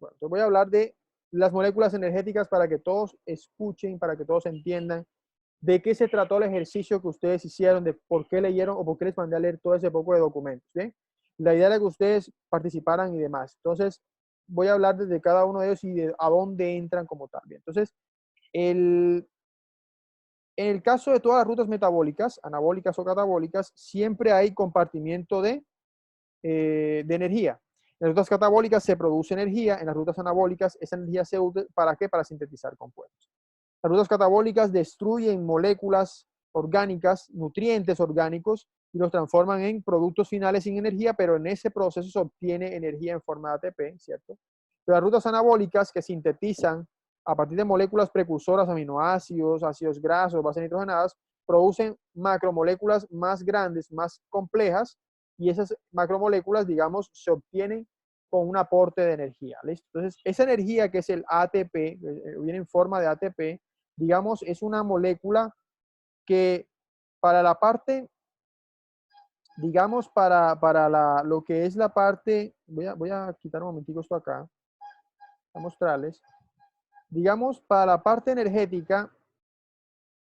Bueno, entonces voy a hablar de las moléculas energéticas para que todos escuchen, para que todos entiendan de qué se trató el ejercicio que ustedes hicieron, de por qué leyeron o por qué les mandé a leer todo ese poco de documentos. ¿Bien? La idea era que ustedes participaran y demás. Entonces, voy a hablar desde cada uno de ellos y de a dónde entran como tal. Bien, entonces, en el caso de todas las rutas metabólicas, anabólicas o catabólicas, siempre hay compartimiento de energía. En las rutas catabólicas se produce energía, en las rutas anabólicas esa energía se usa ¿para qué? Para sintetizar compuestos. Las rutas catabólicas destruyen moléculas orgánicas, nutrientes orgánicos, y los transforman en productos finales sin energía, pero en ese proceso se obtiene energía en forma de ATP, ¿cierto? Pero las rutas anabólicas que sintetizan a partir de moléculas precursoras, aminoácidos, ácidos grasos, bases nitrogenadas, producen macromoléculas más grandes, más complejas, y esas macromoléculas, digamos, se obtienen con un aporte de energía. ¿Listo? Entonces, esa energía que es el ATP, viene en forma de ATP, digamos, es una molécula que para la parte, digamos, lo que es la parte, voy a quitar un momentico esto acá, a mostrarles, digamos, para la parte energética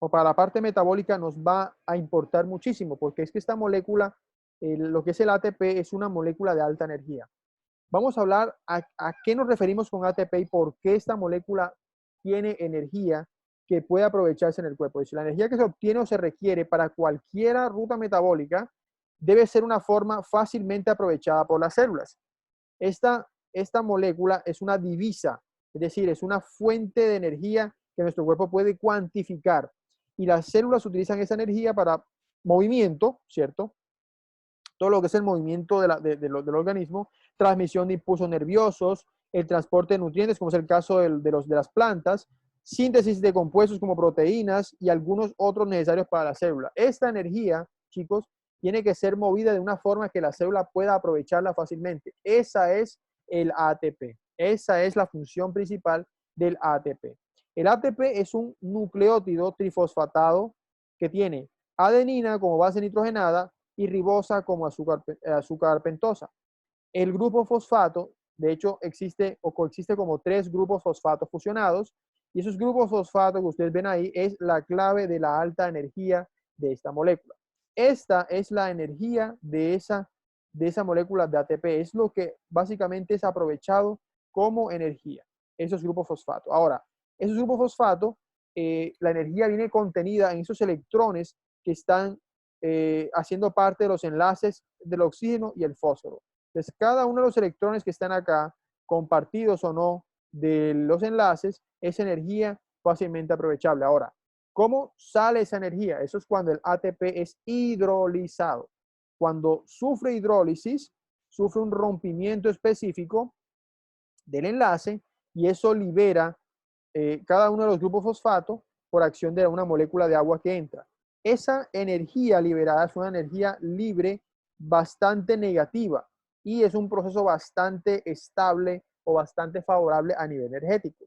o para la parte metabólica nos va a importar muchísimo, porque es que esta molécula, lo que es el ATP, es una molécula de alta energía. Vamos a hablar a qué nos referimos con ATP y por qué esta molécula tiene energía que puede aprovecharse en el cuerpo. Es decir, la energía que se obtiene o se requiere para cualquier ruta metabólica debe ser una forma fácilmente aprovechada por las células. Esta molécula es una divisa, es decir, es una fuente de energía que nuestro cuerpo puede cuantificar. Y las células utilizan esa energía para movimiento, ¿cierto? Todo lo que es el movimiento del organismo, transmisión de impulsos nerviosos, el transporte de nutrientes, como es el caso de las plantas, síntesis de compuestos como proteínas y algunos otros necesarios para la célula. Esta energía, chicos, tiene que ser movida de una forma que la célula pueda aprovecharla fácilmente. Esa es el ATP. Esa es la función principal del ATP. El ATP es un nucleótido trifosfatado que tiene adenina como base nitrogenada y ribosa como azúcar pentosa. El grupo fosfato, de hecho, existe o coexiste como 3 grupos fosfatos fusionados, y esos grupos fosfatos que ustedes ven ahí es la clave de la alta energía de esta molécula. Esta es la energía de esa molécula de ATP, es lo que básicamente es aprovechado como energía, esos grupos fosfatos. Ahora, esos grupos fosfatos, la energía viene contenida en esos electrones que están haciendo parte de los enlaces del oxígeno y el fósforo. Entonces, cada uno de los electrones que están acá, compartidos o no de los enlaces, es energía fácilmente aprovechable. Ahora, ¿cómo sale esa energía? Eso es cuando el ATP es hidrolizado. Cuando sufre hidrólisis, sufre un rompimiento específico del enlace y eso libera cada uno de los grupos fosfato por acción de una molécula de agua que entra. Esa energía liberada es una energía libre bastante negativa y es un proceso bastante estable o bastante favorable a nivel energético.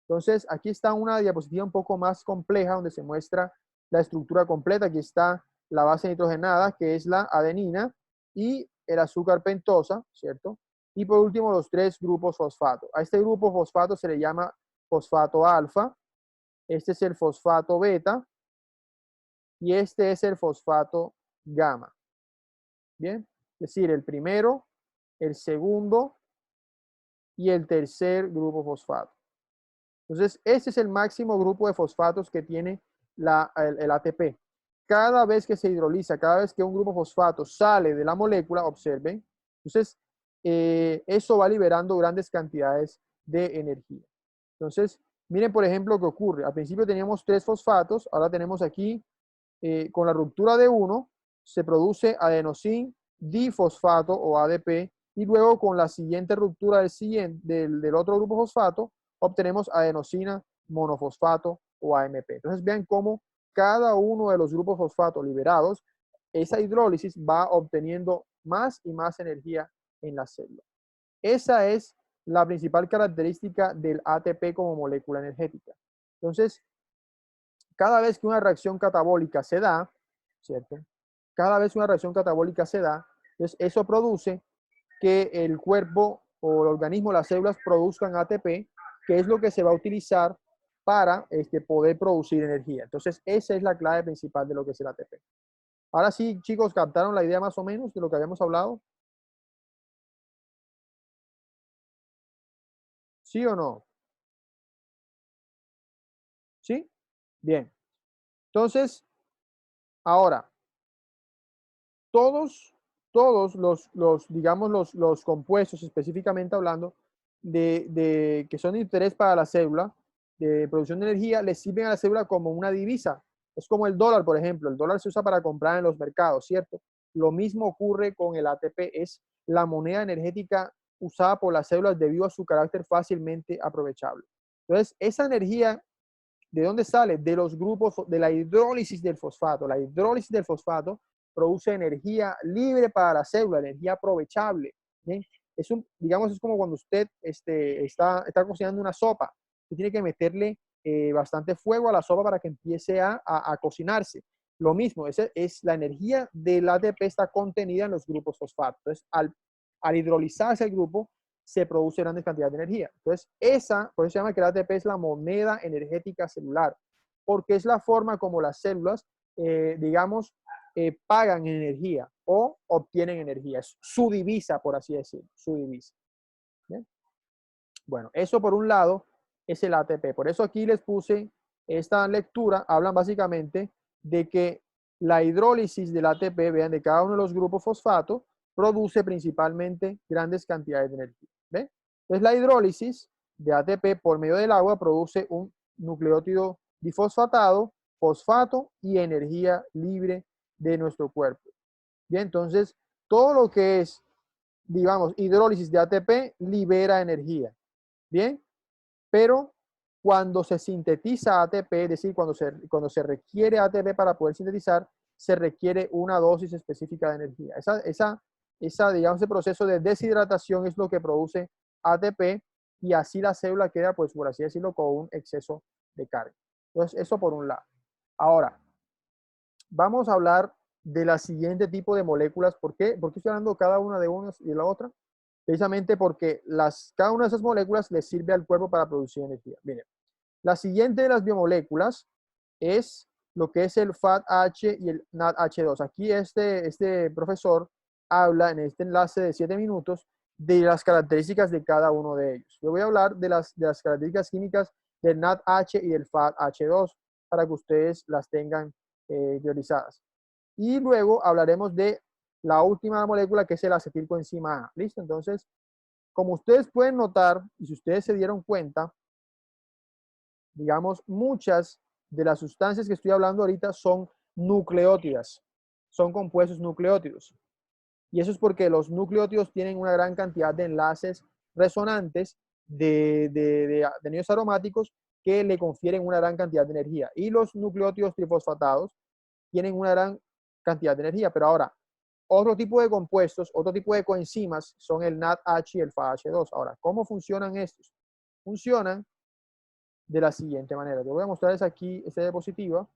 Entonces, aquí está una diapositiva un poco más compleja donde se muestra la estructura completa. Aquí está la base nitrogenada, que es la adenina, y el azúcar pentosa, ¿cierto? Y por último, los 3 grupos fosfato. A este grupo fosfato se le llama fosfato alfa, este es el fosfato beta, y este es el fosfato gamma. Bien, es decir, el primero, el segundo y el tercer grupo fosfato. Entonces, este es el máximo grupo de fosfatos que tiene el ATP. Cada vez que se hidroliza, cada vez que un grupo fosfato sale de la molécula, observen, entonces eso va liberando grandes cantidades de energía. Entonces, miren por ejemplo qué ocurre. Al principio teníamos 3 fosfatos, ahora tenemos aquí, con la ruptura de uno, se produce adenosin difosfato o ADP, y luego con la siguiente ruptura del otro grupo fosfato, obtenemos adenosina monofosfato o AMP. Entonces vean cómo cada uno de los grupos fosfatos liberados, esa hidrólisis va obteniendo más y más energía en la célula. Esa es la principal característica del ATP como molécula energética. Entonces, cada vez que una reacción catabólica se da, ¿cierto? Cada vez que una reacción catabólica se da, entonces eso produce que el cuerpo o el organismo, las células produzcan ATP, que es lo que se va a utilizar para poder producir energía. Entonces, esa es la clave principal de lo que es el ATP. Ahora sí, chicos, ¿captaron la idea más o menos de lo que habíamos hablado? ¿Sí o no? ¿Sí? Bien. Entonces, ahora, todos, todos digamos, los compuestos, específicamente hablando, que son de interés para la célula, de producción de energía, le sirven a la célula como una divisa. Es como el dólar, por ejemplo. El dólar se usa para comprar en los mercados, ¿cierto? Lo mismo ocurre con el ATP. Es la moneda energética usada por las células debido a su carácter fácilmente aprovechable. Entonces, esa energía, ¿de dónde sale? De los grupos, de la hidrólisis del fosfato. La hidrólisis del fosfato produce energía libre para la célula, energía aprovechable. ¿Bien? Digamos, es como cuando usted está cocinando una sopa. Usted tiene que meterle bastante fuego a la sopa para que empiece a cocinarse. Lo mismo, es la energía del ATP está contenida en los grupos fosfato. Entonces, al hidrolizarse el grupo, se produce grandes cantidades de energía. Entonces, por eso se llama que el ATP es la moneda energética celular, porque es la forma como las células, digamos, pagan energía o obtienen energía. Es su divisa, por así decirlo, su divisa. ¿Bien? Bueno, eso por un lado es el ATP. Por eso aquí les puse esta lectura, hablan básicamente de que la hidrólisis del ATP, vean, de cada uno de los grupos fosfato, produce principalmente grandes cantidades de energía. ¿Ven? Entonces la hidrólisis de ATP por medio del agua produce un nucleótido difosfatado, fosfato y energía libre de nuestro cuerpo. Bien, entonces todo lo que es, digamos, hidrólisis de ATP libera energía. Bien, pero cuando se sintetiza ATP, es decir, cuando se requiere ATP para poder sintetizar, se requiere una dosis específica de energía. Digamos, ese proceso de deshidratación es lo que produce ATP y así la célula queda, pues, por así decirlo, con un exceso de carga. Entonces, eso por un lado. Ahora, vamos a hablar de la siguiente tipo de moléculas. ¿Por qué estoy hablando cada una de una y de la otra? Precisamente porque cada una de esas moléculas le sirve al cuerpo para producir energía. Miren, la siguiente de las biomoléculas es lo que es el FATH y el NADH2. Aquí este profesor habla en este enlace de 7 minutos de las características de cada uno de ellos. Yo voy a hablar de las características químicas del NADH y del FATH2 para que ustedes las tengan teorizadas. Y luego hablaremos de la última molécula que es el acetilcoenzima A. ¿Listo? Entonces, como ustedes pueden notar, y si ustedes se dieron cuenta, digamos, muchas de las sustancias que estoy hablando ahorita son nucleótidas, son compuestos nucleótidos. Y eso es porque los nucleótidos tienen una gran cantidad de enlaces resonantes de anillos aromáticos que le confieren una gran cantidad de energía. Y los nucleótidos trifosfatados tienen una gran cantidad de energía. Pero ahora, otro tipo de compuestos, otro tipo de coenzimas son el NADH y el FAH2. Ahora, ¿cómo funcionan estos? Funcionan de la siguiente manera. Yo voy a mostrarles aquí esta diapositiva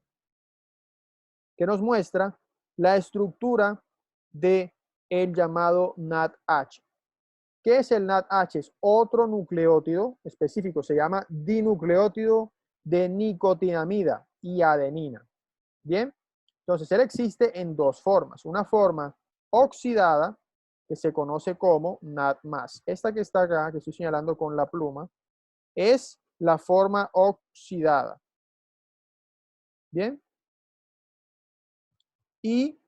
que nos muestra la estructura de el llamado NADH. ¿Qué es el NADH? Es otro nucleótido específico, se llama dinucleótido de nicotinamida y adenina. Bien, entonces él existe en dos formas. Una forma oxidada, que se conoce como NAD+. Esta que está acá, que estoy señalando con la pluma, es la forma oxidada. Bien, y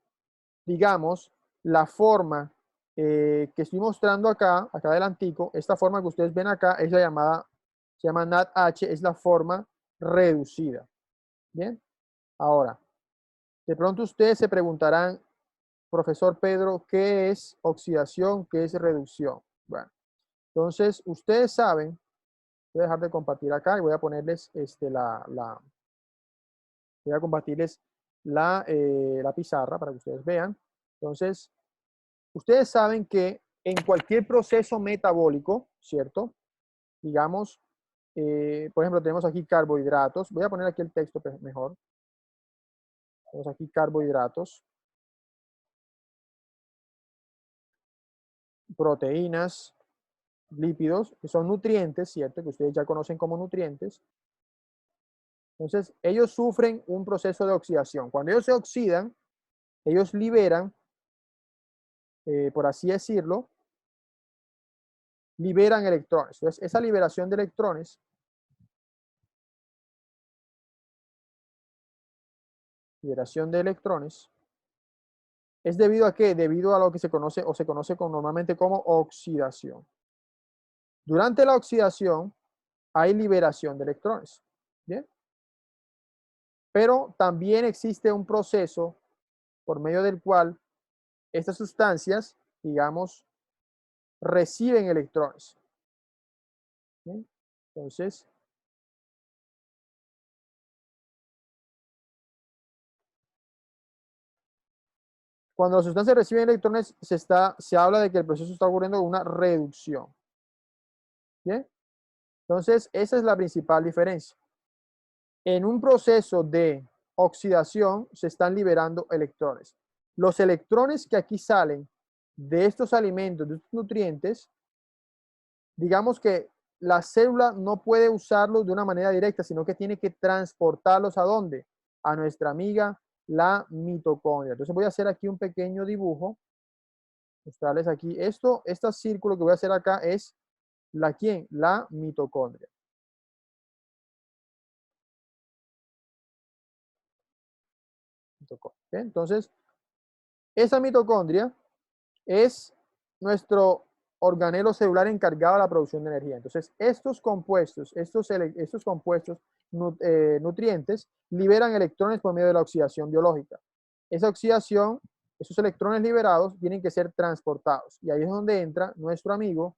digamos, la forma que estoy mostrando acá adelantico, esta forma que ustedes ven acá es la llamada, se llama NADH, es la forma reducida. Bien, ahora, de pronto ustedes se preguntarán, profesor Pedro, ¿qué es oxidación? ¿Qué es reducción? Bueno, entonces ustedes saben, voy a dejar de compartir acá y voy a ponerles voy a compartirles la pizarra para que ustedes vean. Entonces, ustedes saben que en cualquier proceso metabólico, ¿cierto? Digamos, por ejemplo, tenemos aquí carbohidratos. Voy a poner aquí el texto mejor. Tenemos aquí carbohidratos, proteínas, lípidos, que son nutrientes, ¿cierto? Que ustedes ya conocen como nutrientes. Entonces, ellos sufren un proceso de oxidación. Cuando ellos se oxidan, ellos liberan, por así decirlo, liberan electrones. Entonces, esa liberación de electrones, ¿es debido a qué? Debido a lo que se conoce o se conoce normalmente como oxidación. Durante la oxidación hay liberación de electrones. ¿Bien? Pero también existe un proceso por medio del cual estas sustancias, digamos, reciben electrones. ¿Bien? Entonces, cuando las sustancias reciben electrones, se habla de que el proceso está ocurriendo una reducción. ¿Bien? Entonces, esa es la principal diferencia. En un proceso de oxidación se están liberando electrones. Los electrones que aquí salen de estos alimentos, de estos nutrientes, digamos que la célula no puede usarlos de una manera directa, sino que tiene que transportarlos ¿a dónde? A nuestra amiga, la mitocondria. Entonces voy a hacer aquí un pequeño dibujo, mostrarles aquí. Este círculo que voy a hacer acá es ¿la quién? La mitocondria. Entonces, esa mitocondria es nuestro organelo celular encargado de la producción de energía. Entonces, estos compuestos, estos compuestos nutrientes liberan electrones por medio de la oxidación biológica. Esa oxidación, esos electrones liberados tienen que ser transportados. Y ahí es donde entra nuestro amigo,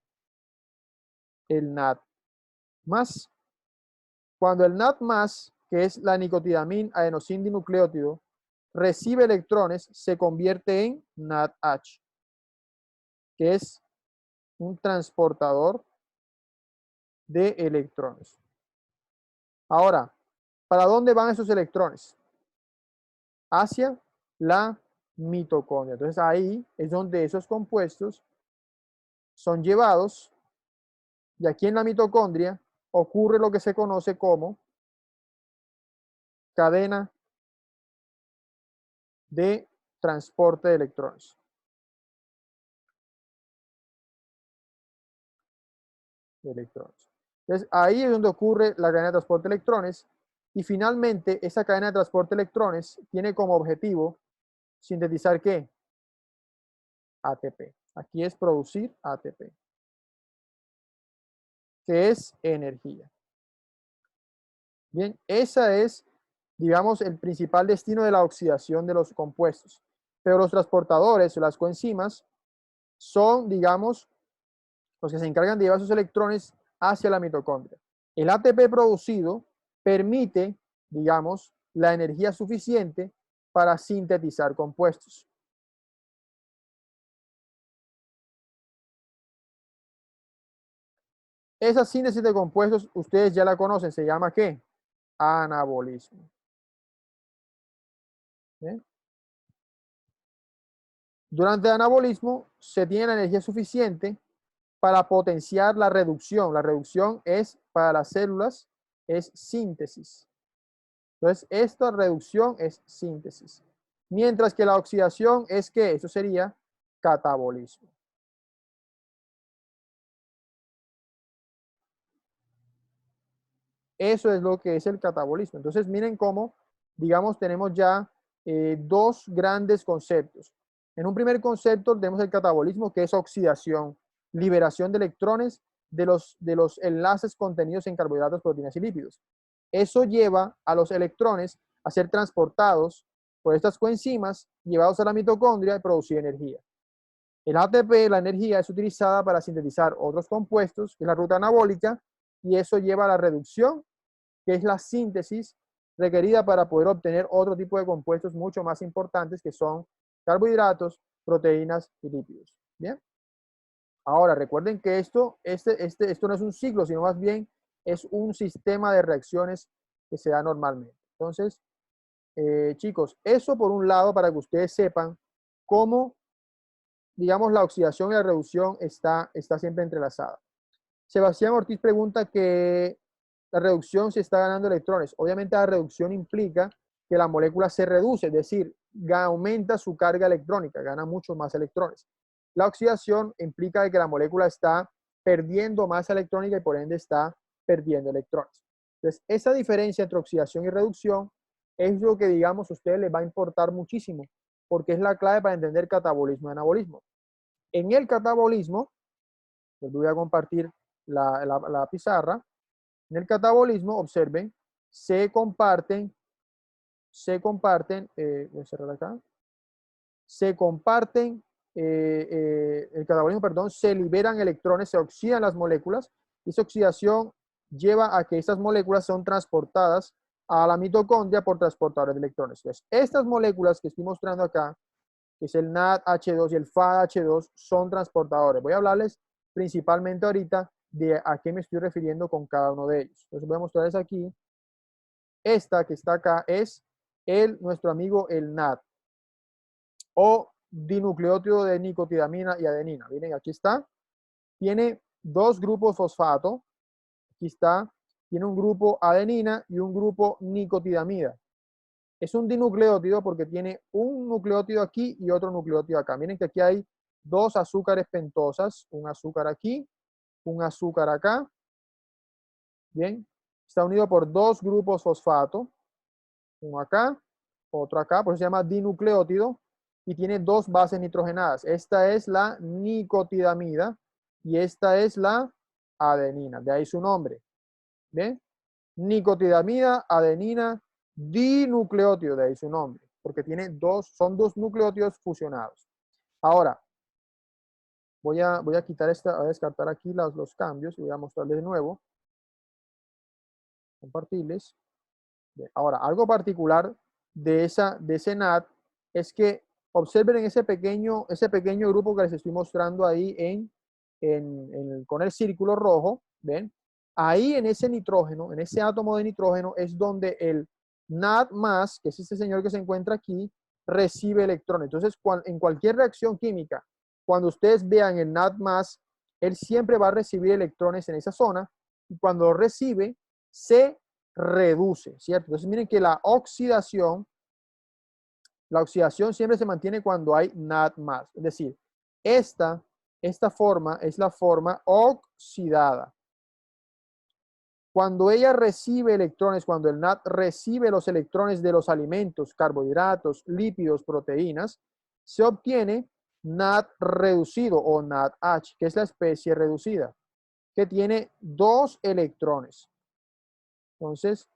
el NAD+. Cuando el NAD+, que es la nicotinamina adenosín dinucleótido, recibe electrones, se convierte en NADH, que es un transportador de electrones. Ahora, ¿para dónde van esos electrones? Hacia la mitocondria. Entonces ahí es donde esos compuestos son llevados y aquí en la mitocondria ocurre lo que se conoce como cadena de transporte de electrones. Entonces ahí es donde ocurre la cadena de transporte de electrones y finalmente esa cadena de transporte de electrones tiene como objetivo sintetizar ¿qué? ATP. Aquí es producir ATP, que es energía. Bien, esa es, digamos, el principal destino de la oxidación de los compuestos. Pero los transportadores, las coenzimas, son, digamos, los que se encargan de llevar esos electrones hacia la mitocondria. El ATP producido permite, digamos, la energía suficiente para sintetizar compuestos. Esa síntesis de compuestos, ustedes ya la conocen, se llama ¿qué? Anabolismo. ¿Bien? Durante el anabolismo se tiene la energía suficiente para potenciar la reducción. La reducción es, para las células, es síntesis. Entonces, esta reducción es síntesis. Mientras que la oxidación es ¿qué? Eso sería catabolismo. Eso es lo que es el catabolismo. Entonces, miren cómo, digamos, tenemos ya dos grandes conceptos. En un primer concepto tenemos el catabolismo, que es oxidación, liberación de electrones de los enlaces contenidos en carbohidratos, proteínas y lípidos. Eso lleva a los electrones a ser transportados por estas coenzimas, llevados a la mitocondria y producir energía. El ATP, la energía, es utilizada para sintetizar otros compuestos, que es la ruta anabólica, y eso lleva a la reducción, que es la síntesis requerida para poder obtener otro tipo de compuestos mucho más importantes, que son carbohidratos, proteínas y lípidos. Bien. Ahora, recuerden que esto no es un ciclo, sino más bien es un sistema de reacciones que se da normalmente. Entonces, chicos, eso por un lado para que ustedes sepan cómo, digamos, la oxidación y la reducción está siempre entrelazada. Sebastián Ortiz pregunta que la reducción se está ganando electrones. Obviamente la reducción implica que la molécula se reduce, es decir, aumenta su carga electrónica, gana muchos más electrones. La oxidación implica que la molécula está perdiendo masa electrónica y por ende está perdiendo electrones. Entonces, esa diferencia entre oxidación y reducción es lo que, digamos, a ustedes les va a importar muchísimo, porque es la clave para entender catabolismo y anabolismo. En el catabolismo, les voy a compartir la pizarra. En el catabolismo, observen, voy a cerrar acá, el catabolismo, perdón, se liberan electrones, se oxidan las moléculas, y esa oxidación lleva a que estas moléculas son transportadas a la mitocondria por transportadores de electrones. Entonces, estas moléculas que estoy mostrando acá, que es el NADH2 y el FADH2, son transportadores. Voy a hablarles principalmente ahorita de a qué me estoy refiriendo con cada uno de ellos. Entonces voy a mostrarles aquí. Esta que está acá es nuestro amigo el NAD o dinucleótido de nicotidamina y adenina. Miren, aquí está. Tiene dos grupos fosfato. Aquí está. Tiene un grupo adenina y un grupo nicotidamida. Es un dinucleótido porque tiene un nucleótido aquí y otro nucleótido acá. Miren que aquí hay dos azúcares pentosas, un azúcar aquí, un azúcar acá. Bien, está unido por dos grupos fosfato, uno acá, otro acá, por eso se llama dinucleótido y tiene dos bases nitrogenadas. Esta es la nicotidamida y esta es la adenina, de ahí su nombre. ¿Bien? Nicotidamida, adenina, dinucleótido, de ahí su nombre, porque son dos nucleótidos fusionados. Ahora, voy a quitar a descartar aquí los cambios y voy a mostrarles de nuevo. Compartirles. Bien, ahora, algo particular de ese NAD es que observen en ese pequeño grupo que les estoy mostrando ahí con el círculo rojo, ¿ven? Ahí en ese nitrógeno, en ese átomo de nitrógeno, es donde el NAD+, que es este señor que se encuentra aquí, recibe electrones. Entonces, en cualquier reacción química, cuando ustedes vean el NAD+, él siempre va a recibir electrones en esa zona, y cuando lo recibe, se reduce, ¿cierto? Entonces, miren que la oxidación siempre se mantiene cuando hay NAD+. Es decir, esta forma es la forma oxidada. Cuando ella recibe electrones, cuando el NAD recibe los electrones de los alimentos, carbohidratos, lípidos, proteínas, se obtiene NAD reducido o NADH, que es la especie reducida, que tiene dos electrones. Entonces,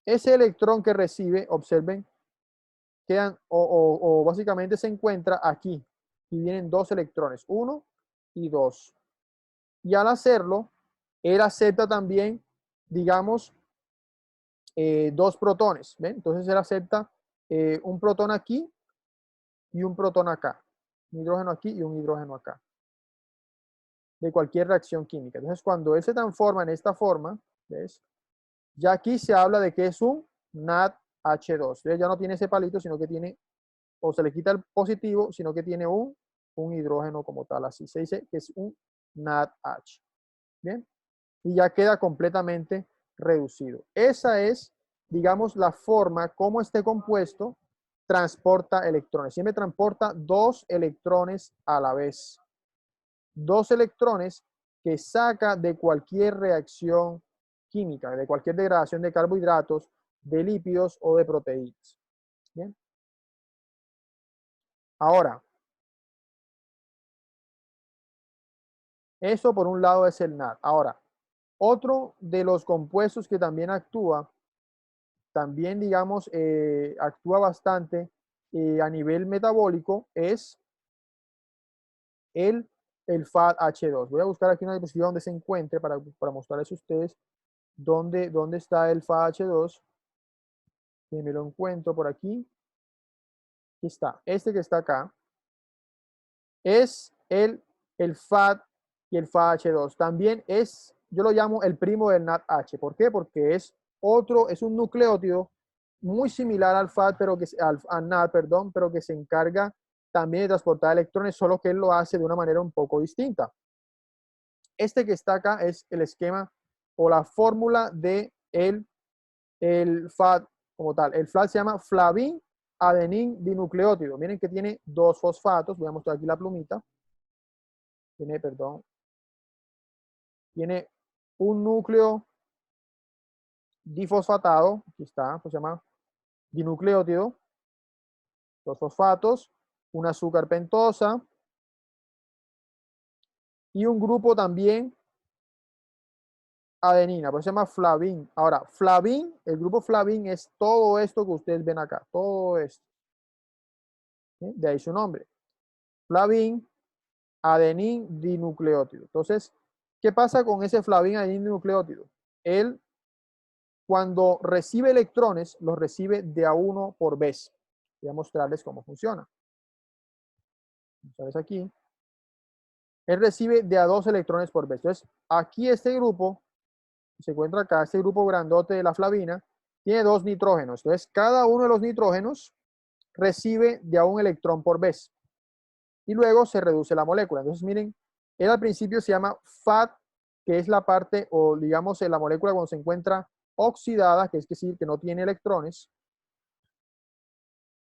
ese electrón que recibe, observen, quedan o básicamente se encuentra aquí y vienen dos electrones, 1 y 2. Y al hacerlo, él acepta también, digamos, dos protones. ¿Ven? Entonces él acepta un protón aquí y un protón acá. Un hidrógeno aquí y un hidrógeno acá. De cualquier reacción química. Entonces cuando él se transforma en esta forma, ¿ves? Ya aquí se habla de que es un NADH2. Entonces ya no tiene ese palito, sino que tiene, o se le quita el positivo, sino que tiene un hidrógeno como tal. Así se dice que es un NADH. Bien. Y ya queda completamente reducido. Esa es, digamos, la forma como este compuesto transporta electrones. Siempre transporta dos electrones a la vez. Dos electrones que saca de cualquier reacción química, de cualquier degradación de carbohidratos, de lípidos o de proteínas. Bien. Ahora, eso por un lado es el NAD. Ahora, otro de los compuestos que también digamos, actúa bastante a nivel metabólico es el FADH2. Voy a buscar aquí una diapositiva donde se encuentre para mostrarles a ustedes dónde está el FADH2. Que me lo encuentro por aquí. Aquí está. Este que está acá es el FAD y el FADH2. También yo lo llamo el primo del NADH. ¿Por qué? Porque es un nucleótido muy similar al FAD, al NAD, perdón, pero que se encarga también de transportar electrones, solo que él lo hace de una manera un poco distinta. este que está acá es el esquema o la fórmula de el FAD como tal. El FAD se llama flavin adenin dinucleótido. Miren que tiene 2 fosfatos. Voy a mostrar aquí la plumita. Tiene un núcleo difosfatado. Aquí está, pues se llama dinucleótido. 2 fosfatos, un azúcar pentosa y un grupo también adenina, por eso se llama flavin. Ahora, flavin, el grupo flavin es todo esto que ustedes ven acá, todo esto. ¿Sí? De ahí su nombre. Flavin, adenin, dinucleótido. Entonces, ¿qué pasa con ese flavin, adenin, dinucleótido? Él, cuando recibe electrones, los recibe de a uno por vez. Voy a mostrarles cómo funciona. Entonces, aquí, él recibe de a 2 electrones por vez. Entonces, aquí este grupo se encuentra acá, este grupo grandote de la flavina, tiene 2 nitrógenos. Entonces, cada uno de los nitrógenos recibe de a un electrón por vez. Y luego se reduce la molécula. Entonces, miren, él al principio se llama FAT, que es la parte, o digamos, la molécula cuando se encuentra oxidada, que es decir, que no tiene electrones.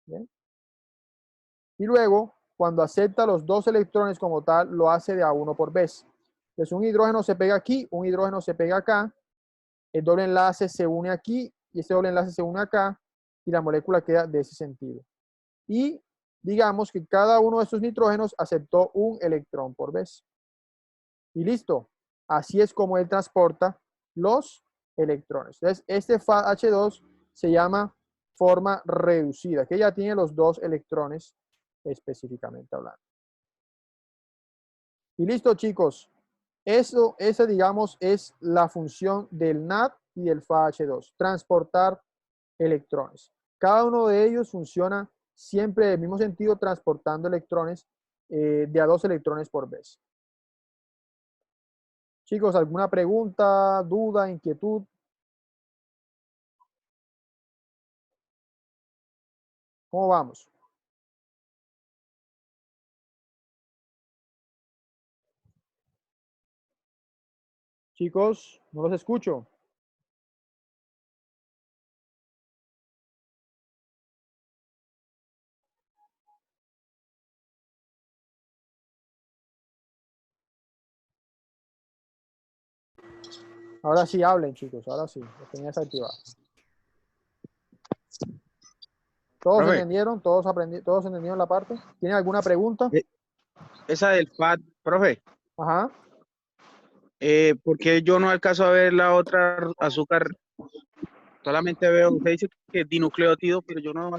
¿Bien? Y luego, cuando acepta los 2 electrones como tal, lo hace de a uno por vez. Entonces, un hidrógeno se pega aquí, un hidrógeno se pega acá, el doble enlace se une aquí y este doble enlace se une acá y la molécula queda de ese sentido. Y digamos que cada uno de estos nitrógenos aceptó un electrón por vez. Y listo. Así es como él transporta los electrones. Entonces, este FAH2 se llama forma reducida, que ya tiene los 2 electrones específicamente hablando. Y listo, chicos. Esa, digamos, es la función del NAD y del FAH2, transportar electrones. Cada uno de ellos funciona siempre en el mismo sentido, transportando electrones de a 2 electrones por vez. Chicos, ¿alguna pregunta, duda, inquietud? ¿Cómo vamos? Chicos, no los escucho. Ahora sí hablen, chicos, ahora sí, lo tenía desactivado. ¿Todos Profe, entendieron? ¿Todos entendieron la parte? ¿Tienen alguna pregunta? esa del FAT, profe, Ajá. porque yo no alcanzo a ver la otra azúcar, solamente veo, usted dice que es dinucleótido, pero yo no